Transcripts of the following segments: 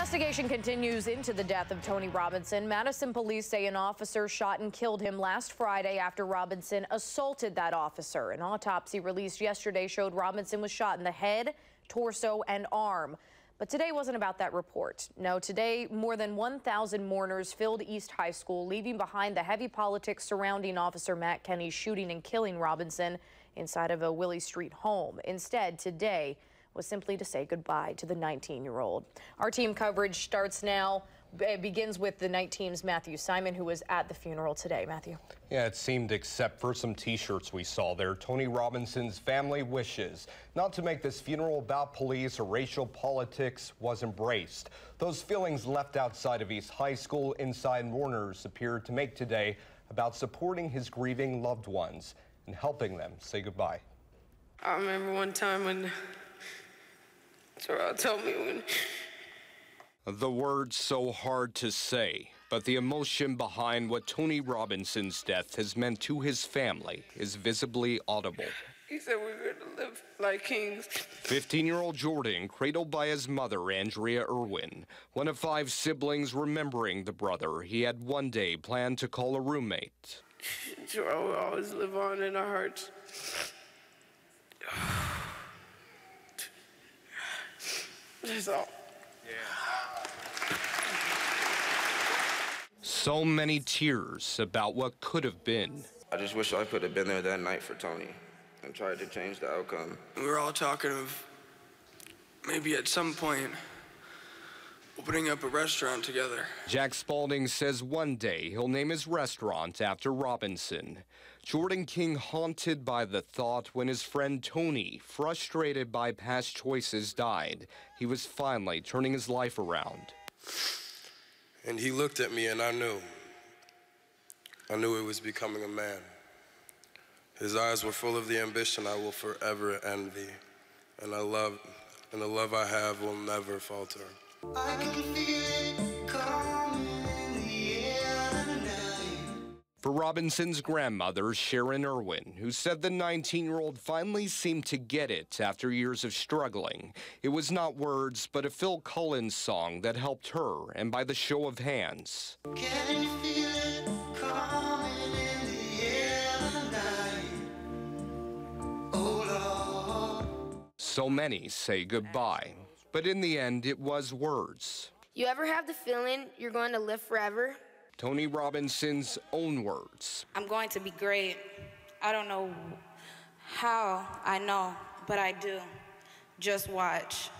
Investigation continues into the death of Tony Robinson. Madison police say an officer shot and killed him last Friday after Robinson assaulted that officer. An autopsy released yesterday showed Robinson was shot in the head, torso, and arm. But today wasn't about that report. No, today more than 1,000 mourners filled East High School, leaving behind the heavy politics surrounding Officer Matt Kenny's shooting and killing Robinson inside of a Willie Street home. Instead, today was simply to say goodbye to the 19-year-old. Our team coverage starts now. It begins with the night team's Matthew Simon, who was at the funeral today. Matthew. Yeah, it seemed, except for some T-shirts we saw there, Tony Robinson's family wishes not to make this funeral about police or racial politics was embraced. Those feelings left outside of East High School inside mourners appeared to make today about supporting his grieving loved ones and helping them say goodbye. I remember one time when Terrell told me when... The words so hard to say, but the emotion behind what Tony Robinson's death has meant to his family is visibly audible. He said we were to live like kings. 15-year-old Jordan, cradled by his mother, Andrea Irwin, one of 5 siblings remembering the brother he had one day planned to call a roommate. Terrell will always live on in our hearts. That's all. So many tears about what could have been. I just wish I could have been there that night for Tony and tried to change the outcome. We were all talking of maybe at some point opening up a restaurant together. Jack Spaulding says one day he'll name his restaurant after Robinson. Jordan King haunted by the thought when his friend Tony, frustrated by past choices, died. He was finally turning his life around. And he looked at me and I knew it was becoming a man. His eyes were full of the ambition I will forever envy. And the love I have will never falter. I can feel it coming in the air tonight. For Robinson's grandmother, Sharon Irwin, who said the 19-year-old finally seemed to get it after years of struggling. It was not words, but a Phil Collins song that helped her, and by the show of hands. Can you feel it coming in the air tonight? Oh, Lord. So many say goodbye. But in the end, it was words. You ever have the feeling you're going to live forever? Tony Robinson's own words. I'm going to be great. I don't know how I know, but I do. Just watch.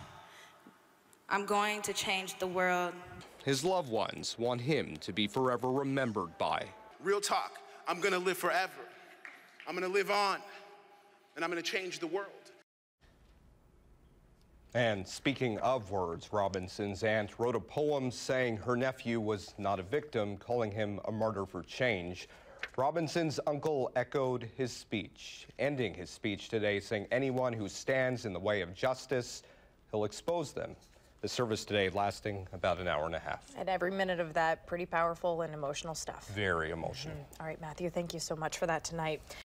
I'm going to change the world. His loved ones want him to be forever remembered by. Real talk, I'm gonna live forever. I'm gonna live on, and I'm gonna change the world. And speaking of words, Robinson's aunt wrote a poem saying her nephew was not a victim, calling him a martyr for change. Robinson's uncle echoed his speech, ending his speech today saying anyone who stands in the way of justice, he'll expose them. The service today lasting about an hour and a half. And every minute of that, pretty powerful and emotional stuff. Very emotional. All right, Matthew, thank you so much for that tonight.